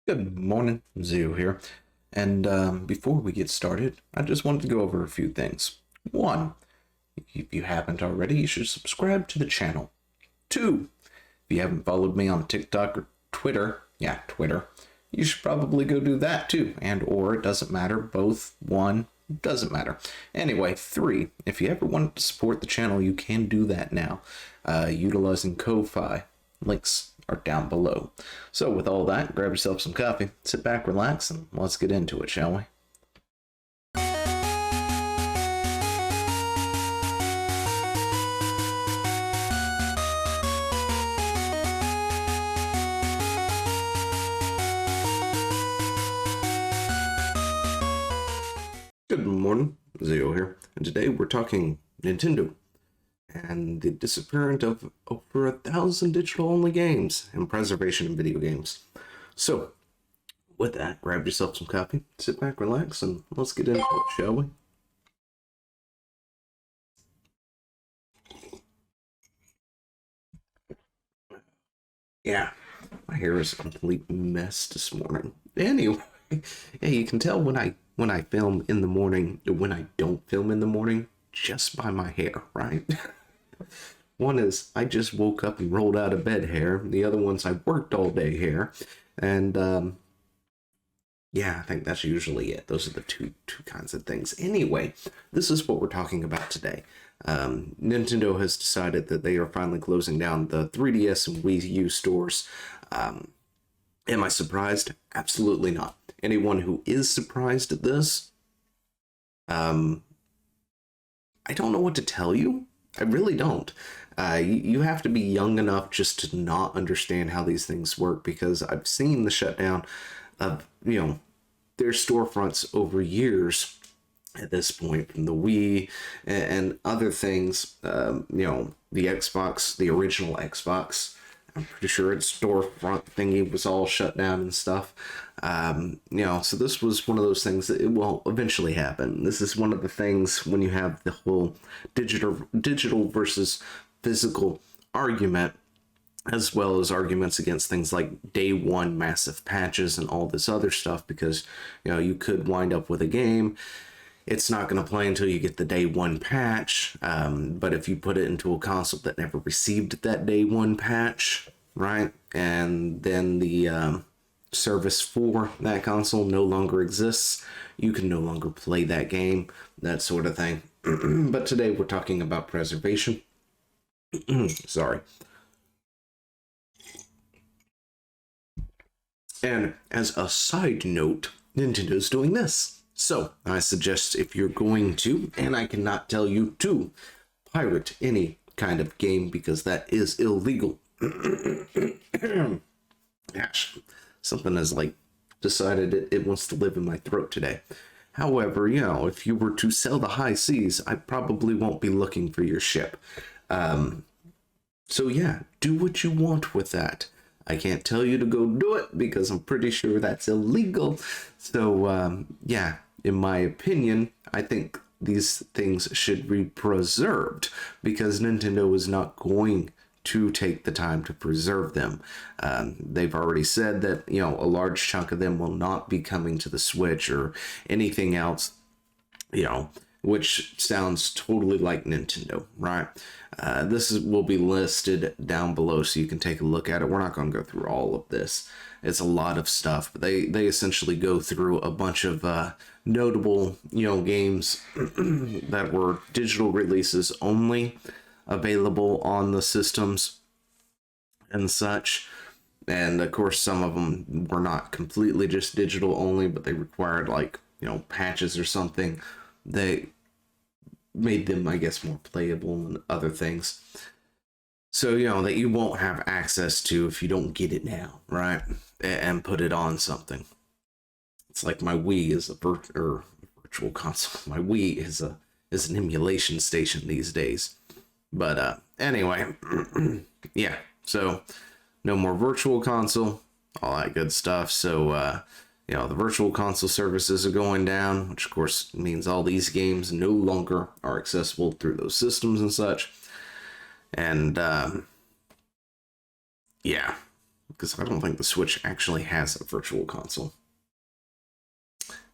Good morning, Zio here. And before we get started, I just wanted to go over a few things. One, if you haven't already, you should subscribe to the channel. Two, if you haven't followed me on TikTok or Twitter, Twitter, you should probably go do that too. And or it doesn't matter, both, one, doesn't matter. Anyway, three, if you ever want to support the channel, you can do that now, utilizing Ko-Fi. Links are down below. So with all that, grab yourself some coffee, sit back, relax, and let's get into it, shall we? Good morning, Zio here, and today we're talking Nintendo and the disappearance of over 1,000 digital-only games and preservation in video games. So, with that, grab yourself some coffee, sit back, relax, and let's get into it, shall we? Yeah, my hair is a complete mess this morning. Anyway, yeah, you can tell when I film in the morning, when I don't film in the morning, just by my hair, right? One is I just woke up and rolled out of bed hair. The other one's I worked all day hair. And yeah, I think that's usually it. Those are the two kinds of things. Anyway, this is what we're talking about today. Nintendo has decided that they are finally closing down the 3DS and Wii U stores. Am I surprised? Absolutely not. Anyone who is surprised at this, I don't know what to tell you. I really don't. You have to be young enough just to not understand how these things work, because I've seen the shutdown of, their storefronts over years at this point, from the Wii and other things. The Xbox, the original Xbox, I'm pretty sure its storefront thingy was all shut down and stuff. So this was one of those things that it will eventually happen. This is one of the things when you have the whole digital versus physical argument, as well as arguments against things like day one massive patches and all this other stuff, because you could wind up with a game, it's not going to play until you get the day one patch, but if you put it into a console that never received that day one patch, right, and then the service for that console no longer exists, you can no longer play that game, that sort of thing. But today we're talking about preservation. Sorry. And as a side note, Nintendo's doing this. So I suggest, if you're going to, and I cannot tell you to, pirate any kind of game, because that is illegal. Gosh, something has decided it wants to live in my throat today. However, if you were to sell the high seas, I probably won't be looking for your ship. So yeah, do what you want with that. I can't tell you to go do it because I'm pretty sure that's illegal. So yeah, in my opinion, I think these things should be preserved, because Nintendo is not going to take the time to preserve them. They've already said that, a large chunk of them will not be coming to the Switch or anything else, which sounds totally like Nintendo, right? This will be listed down below so you can take a look at it. We're not going to go through all of this. It's a lot of stuff, but they essentially go through a bunch of notable, games that were digital releases only, available on the systems and such. And of course, some of them were not completely just digital only, but they required patches or something. They made them, I guess, more playable and other things. So, that you won't have access to if you don't get it now, right? And put it on something. It's like my Wii is a virtual console. My Wii is an emulation station these days. But anyway, yeah. So no more virtual console, all that good stuff. So the virtual console services are going down, which of course means all these games no longer are accessible through those systems and such. And yeah, because I don't think the Switch actually has a virtual console.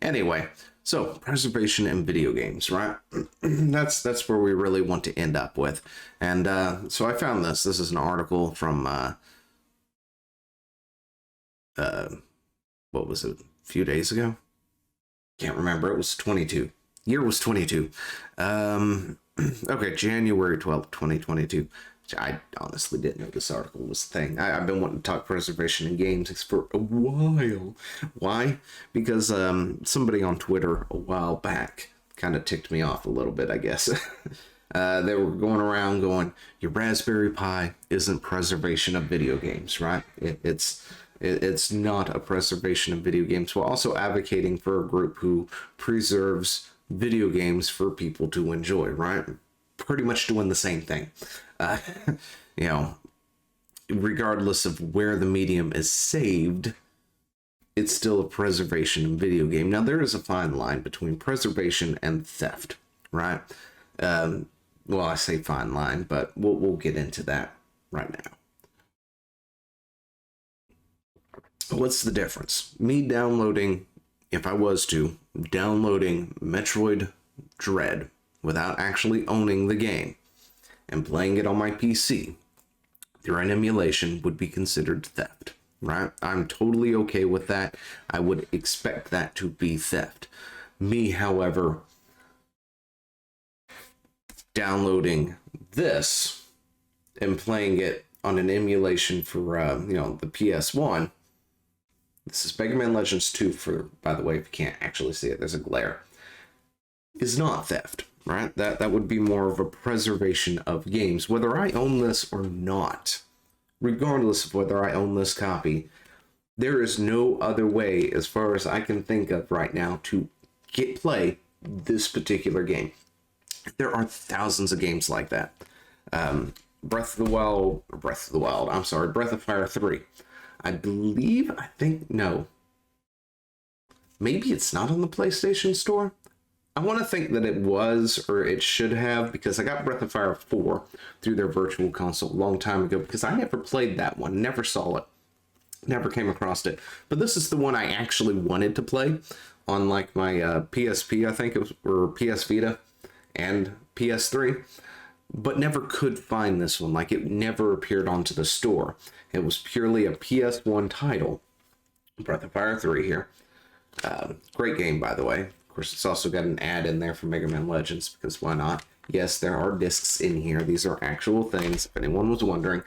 Anyway, so preservation in video games, right? That's where we really want to end up with. And so I found this. This is an article from what was it? A few days ago? Can't remember. It was 22. Year was 22. Okay, January 12th, 2022. I honestly didn't know this article was a thing. I've been wanting to talk preservation in games for a while. Why? Because somebody on Twitter a while back kind of ticked me off a little bit, I guess. They were going around going, your Raspberry Pi isn't preservation of video games, right? It's not a preservation of video games, while also advocating for a group who preserves video games for people to enjoy, right? Pretty much doing the same thing. You know, regardless of where the medium is saved, it's still a preservation in video game. Now, there is a fine line between preservation and theft, right? Well, I say fine line, but we'll get into that right now. What's the difference? Me downloading, if I was to, downloading Metroid Dread without actually owning the game and playing it on my PC through an emulation would be considered theft, right? I'm totally okay with that. I would expect that to be theft. Me, however, downloading this and playing it on an emulation for, the PS1. This is Mega Man Legends 2 for, by the way, if you can't actually see it, there's a glare. Is not theft, right? That would be more of a preservation of games, whether I own this or not. Regardless of whether I own this copy, there is no other way, as far as I can think of right now, to play this particular game. There are thousands of games like that. Breath of Fire 3. No. Maybe it's not on the PlayStation Store. I want to think that it was, or it should have, because I got Breath of Fire 4 through their virtual console a long time ago, because I never played that one, never saw it, never came across it. But this is the one I actually wanted to play on like my PSP, I think it was, or PS Vita and PS3, but never could find this one. Like, it never appeared onto the store. It was purely a PS1 title. Breath of Fire 3 here. Great game, by the way. Of course, it's also got an ad in there for Mega Man Legends, because why not? Yes, there are discs in here. These are actual things, if anyone was wondering.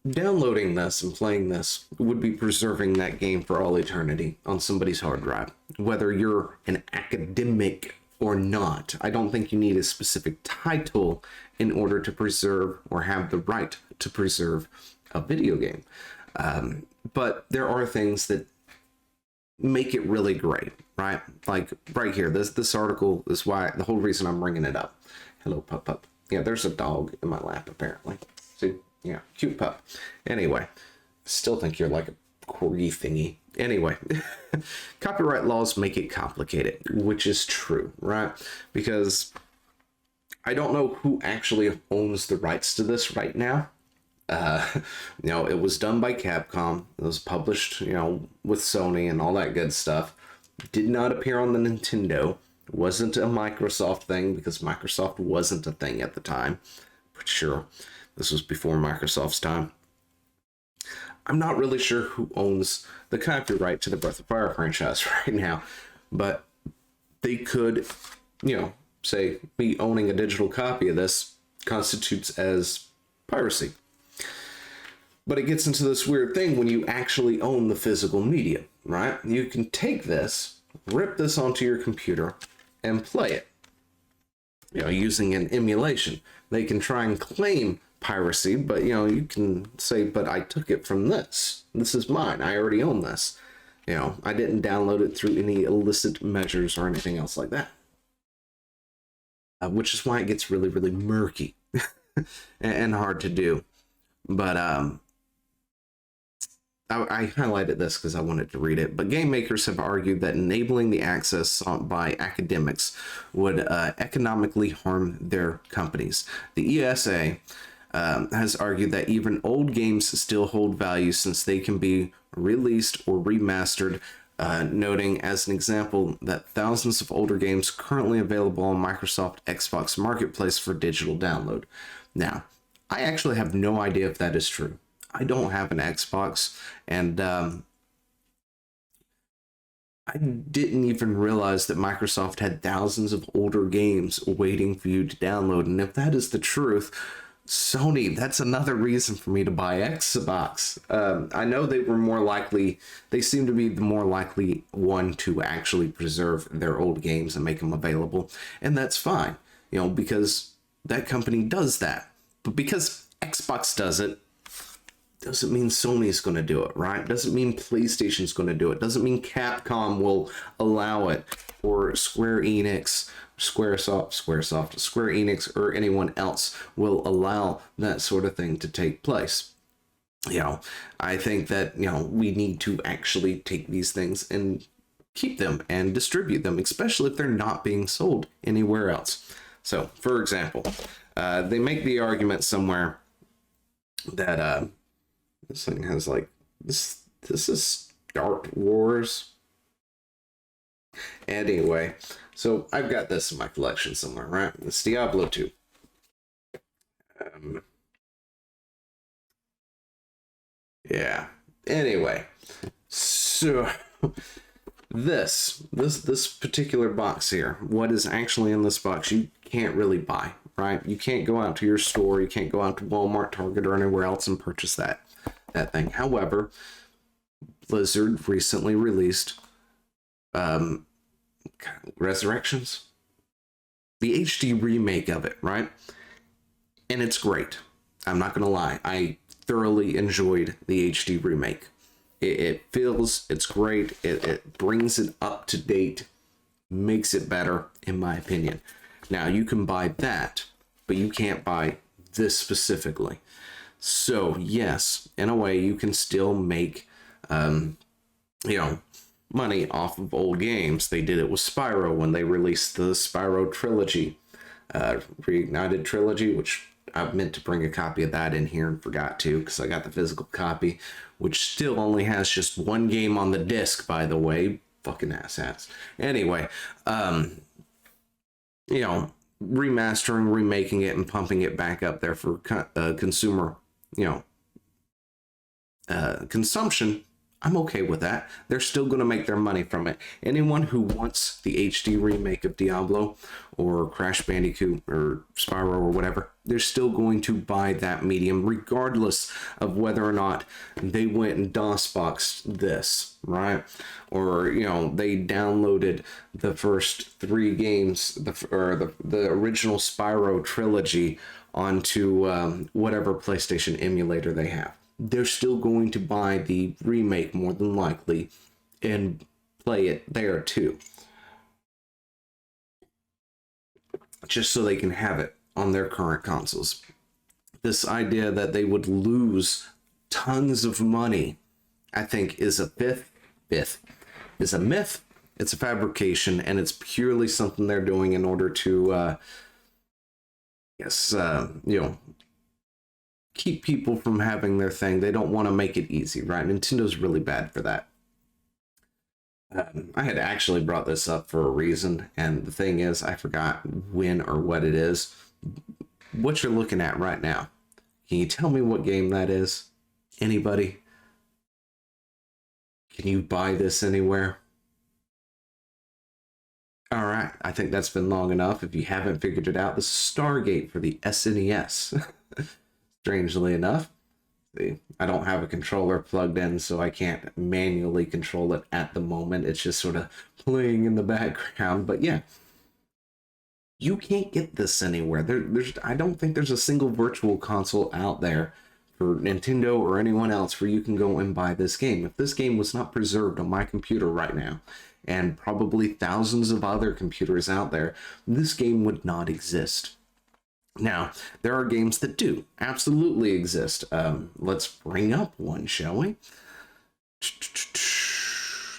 Downloading this and playing this would be preserving that game for all eternity on somebody's hard drive. Whether you're an academic or not, I don't think you need a specific title in order to preserve or have the right to preserve a video game. But there are things that make it really great, right? Like right here, this article is why, the whole reason I'm bringing it up. Hello, pup. Yeah, there's a dog in my lap, apparently. See? Yeah, cute pup. Anyway, still think you're like a corgi thingy. Anyway, copyright laws make it complicated, which is true, right? Because I don't know who actually owns the rights to this right now. It was done by Capcom. It was published, with Sony and all that good stuff. Did not appear on the Nintendo. Wasn't a Microsoft thing, because Microsoft wasn't a thing at the time. Pretty sure this was before Microsoft's time. I'm not really sure who owns the copyright to the Breath of Fire franchise right now, but they could, say me owning a digital copy of this constitutes as piracy. But it gets into this weird thing when you actually own the physical media, right? You can take this, rip this onto your computer, and play it, using an emulation. They can try and claim piracy, but you can say, but I took it from this. This is mine. I already own this. I didn't download it through any illicit measures or anything else like that. Which is why it gets really, really murky and hard to do. But I highlighted this because I wanted to read it. But game makers have argued that enabling the access by academics would economically harm their companies. The ESA has argued that even old games still hold value since they can be released or remastered, noting as an example that thousands of older games currently available on Microsoft Xbox Marketplace for digital download. Now, I actually have no idea if that is true. I don't have an Xbox, and I didn't even realize that Microsoft had thousands of older games waiting for you to download. And if that is the truth, Sony, that's another reason for me to buy Xbox. I know they seem to be the more likely one to actually preserve their old games and make them available. And that's fine, because that company does that. But because Xbox does it, doesn't mean Sony's going to do it, right? Doesn't mean PlayStation's going to do it. Doesn't mean Capcom will allow it, or Square Enix, Square Enix, or anyone else will allow that sort of thing to take place. I think that, we need to actually take these things and keep them and distribute them, especially if they're not being sold anywhere else. So, for example, they make the argument somewhere that this thing has this is Star Wars. Anyway, so I've got this in my collection somewhere, right? It's Diablo 2. Yeah. Anyway, so this particular box here, what is actually in this box, you can't really buy, right? You can't go out to your store, you can't go out to Walmart, Target, or anywhere else and purchase that thing. However, Blizzard recently released Resurrections, the HD remake of it, right? And it's great. I'm not gonna lie, I thoroughly enjoyed the HD remake. It's great. It brings it up to date, makes it better, in my opinion. Now, you can buy that, but you can't buy this specifically. So, yes, in a way, you can still make, money off of old games. They did it with Spyro when they released the Spyro trilogy, Reignited trilogy, which I meant to bring a copy of that in here and forgot to, because I got the physical copy, which still only has just one game on the disc, by the way. Fucking asshats. Anyway, remastering, remaking it, and pumping it back up there for consumer, consumption. I'm okay with that. They're still going to make their money from it. Anyone who wants the HD remake of Diablo or Crash Bandicoot or Spyro or whatever, they're still going to buy that medium regardless of whether or not they went and DOS-boxed this, right? Or, they downloaded the first 3 games, the original Spyro trilogy onto whatever PlayStation emulator they have. They're still going to buy the remake more than likely and play it there too, just so they can have it on their current consoles. This idea that they would lose tons of money, I think, is a myth. It's a fabrication, and it's purely something they're doing in order to keep people from having their thing. They don't want to make it easy, right? Nintendo's really bad for that. I had actually brought this up for a reason, and the thing is, I forgot when or what it is. What you're looking at right now, can you tell me what game that is? Anybody? Can you buy this anywhere? All right, I think that's been long enough. If you haven't figured it out, this is Stargate for the SNES. Strangely enough, see, I don't have a controller plugged in, so I can't manually control it at the moment. It's just sort of playing in the background. But yeah, you can't get this anywhere. I don't think there's a single virtual console out there for Nintendo or anyone else where you can go and buy this game. If this game was not preserved on my computer right now, and probably thousands of other computers out there, this game would not exist. Now, there are games that do absolutely exist. Let's bring up one, shall we?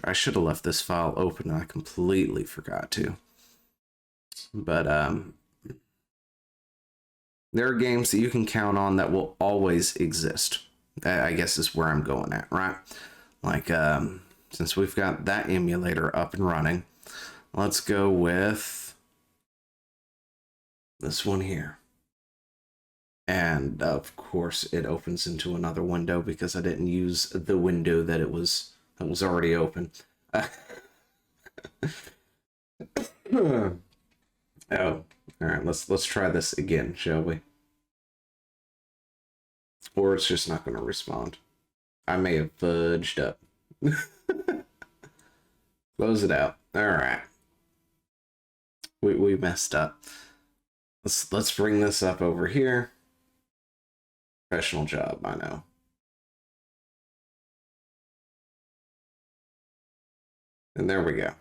I should have left this file open. I completely forgot to. But, There are games that you can count on that will always exist. That, I guess, is where I'm going at, right? Like, since we've got that emulator up and running, let's go with this one here. And of course, it opens into another window because I didn't use the window that was already open. Oh, all right. Let's try this again, shall we? Or it's just not going to respond. I may have fudged up. Close it out. All right. We messed up. Let's bring this up over here. Professional job, I know. And there we go.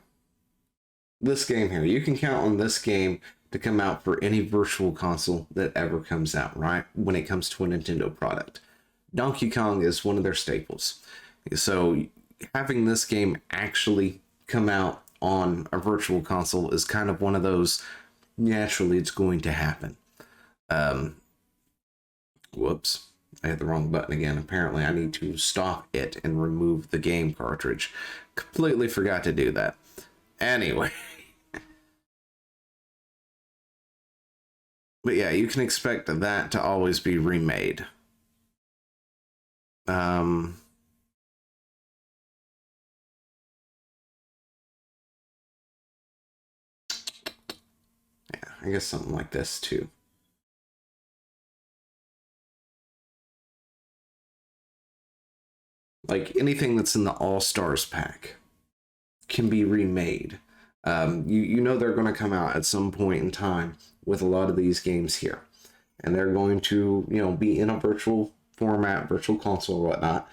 This game here, you can count on this game to come out for any virtual console that ever comes out, right? When it comes to a Nintendo product. Donkey Kong is one of their staples. So having this game actually come out on a virtual console is kind of one of those, naturally it's going to happen. Whoops. I hit the wrong button again. Apparently I need to stop it and remove the game cartridge. Completely forgot to do that. Anyway. But yeah, you can expect that to always be remade. Yeah, I guess something like this too. Like anything that's in the All-Stars pack can be remade. You know they're going to come out at some point in time with a lot of these games here, and they're going to be in a virtual format, virtual console or whatnot.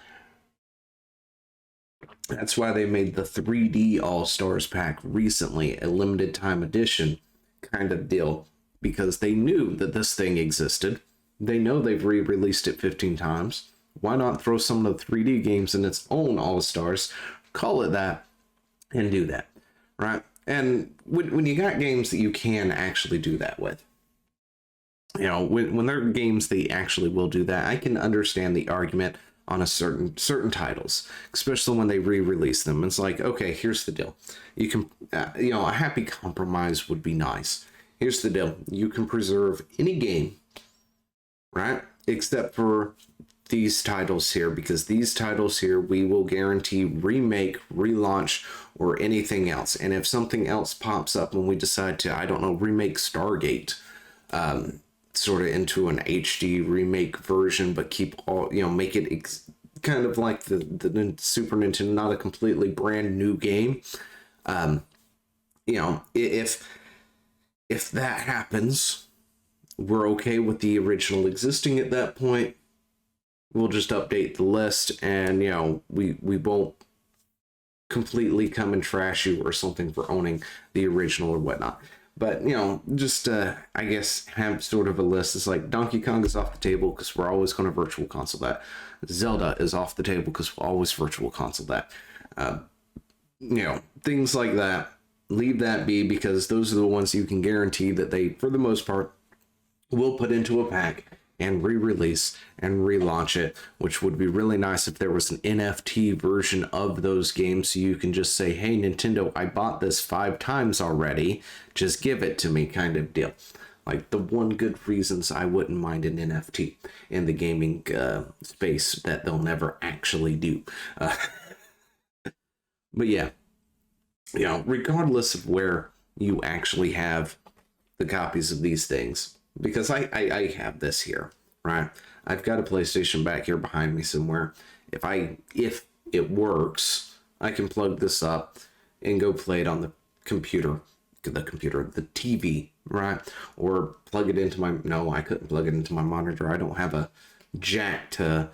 That's why they made the 3D All-Stars pack recently, a limited time edition kind of deal, because they knew that this thing existed. They know they've re-released it 15 times. Why not throw some of the 3D games in its own All-Stars, call it that, and do that, right? And when you got games that you can actually do that with, when there are games that actually will do that, I can understand the argument on a certain titles, especially when they re-release them. It's like, okay, here's the deal. You can, a happy compromise would be nice. Here's the deal. You can preserve any game, right? Except for these titles here, because these titles here we will guarantee remake, relaunch, or anything else. And if something else pops up when we decide to, I don't know, remake Stargate, sort of into an HD remake version, but keep all, make it kind of like the Super Nintendo, not a completely brand new game. If that happens, we're okay with the original existing at that point. We'll just update the list, and we won't completely come and trash you or something for owning the original or whatnot. But just I guess have sort of a list. It's like Donkey Kong is off the table because we're always going to virtual console that. Zelda is off the table because we'll always virtual console that. Things like that. Leave that be, because those are the ones you can guarantee that they, for the most part, will put into a pack and re-release and relaunch it, which would be really nice if there was an NFT version of those games, so you can just say, hey Nintendo, I bought this 5 times already, just give it to me, kind of deal. Like the one good reasons I wouldn't mind an NFT in the gaming space that they'll never actually do. But yeah, regardless of where you actually have the copies of these things, because I have this here, right? I've got a PlayStation back here behind me somewhere. If it works, I can plug this up and go play it on the TV, right? Or plug it into I couldn't plug it into my monitor. I don't have a jack to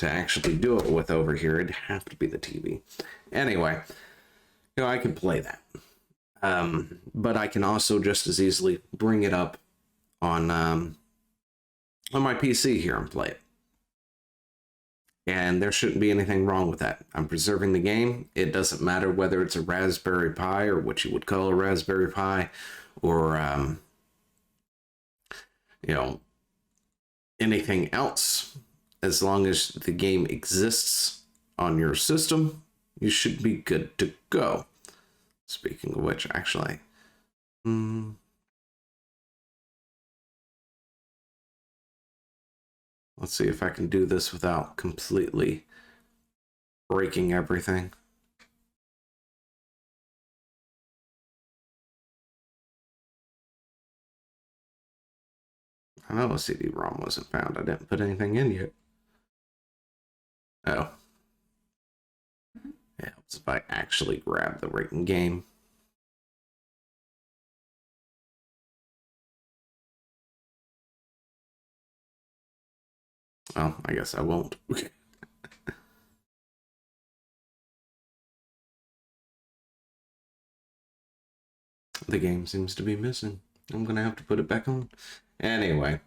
actually do it with over here. It'd have to be the TV. Anyway, I can play that. But I can also just as easily bring it up on my PC here and play it. And there shouldn't be anything wrong with that. I'm preserving the game. It doesn't matter whether it's a Raspberry Pi or what you would call a Raspberry Pi, or anything else, as long as the game exists on your system, you should be good to go. Speaking of which, actually, let's see if I can do this without completely breaking everything. I know a CD-ROM wasn't found. I didn't put anything in yet. Oh. It helps if I actually grab the right game. Oh, I guess I won't. The game seems to be missing. I'm gonna have to put it back on. Anyway.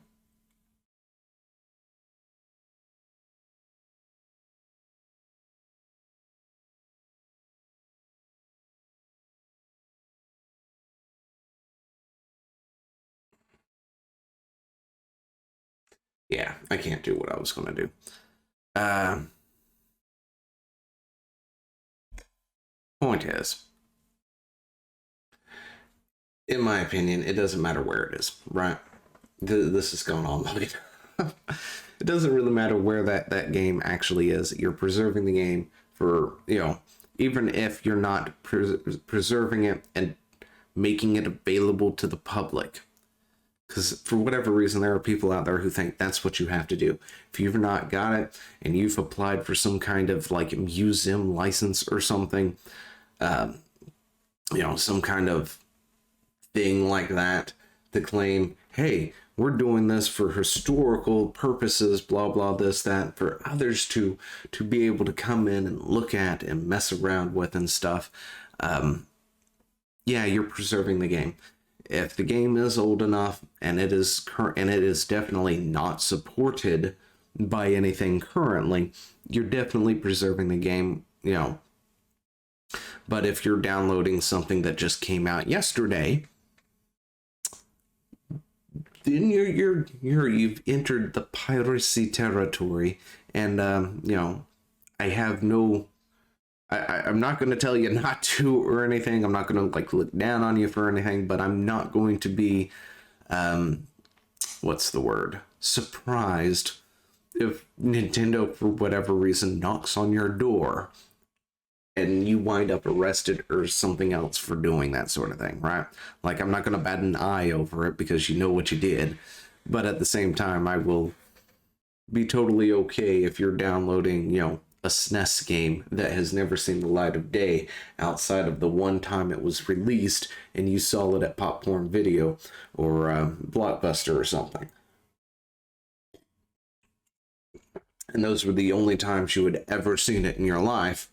Yeah, I can't do what I was gonna do. Point is, in my opinion, it doesn't matter where it is, right? This is going on long enough. It doesn't really matter where that game actually is. You're preserving the game for, even if you're not preserving it and making it available to the public. Because for whatever reason, there are people out there who think that's what you have to do. If you've not got it and you've applied for some kind of like museum license or something, some kind of thing like that to claim, hey, we're doing this for historical purposes, blah blah, this that, for others to be able to come in and look at and mess around with and stuff. Yeah, you're preserving the game. If the game is old enough and it is definitely not supported by anything currently, you're definitely preserving the game, But if you're downloading something that just came out yesterday, then you've entered the piracy territory, and I have no. I'm not going to tell you not to or anything. I'm not going to like look down on you for anything, but I'm not going to be, what's the word? Surprised if Nintendo, for whatever reason, knocks on your door and you wind up arrested or something else for doing that sort of thing, right? Like, I'm not going to bat an eye over it because you know what you did. But at the same time, I will be totally okay if you're downloading, a SNES game that has never seen the light of day outside of the one time it was released and you saw it at Popcorn Video or Blockbuster or something. And those were the only times you had ever seen it in your life,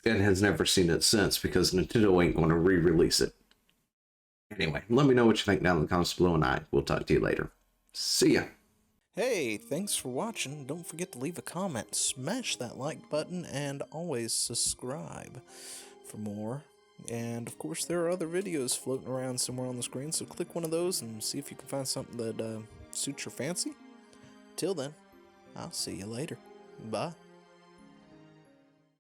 and has never seen it since because Nintendo ain't going to re-release it. Anyway, let me know what you think down in the comments below, and I will talk to you later. See ya! Hey, thanks for watching. Don't forget to leave a comment, smash that like button, and always subscribe for more. And of course, there are other videos floating around somewhere on the screen, so click one of those and see if you can find something that suits your fancy. Till then, I'll see you later. Bye.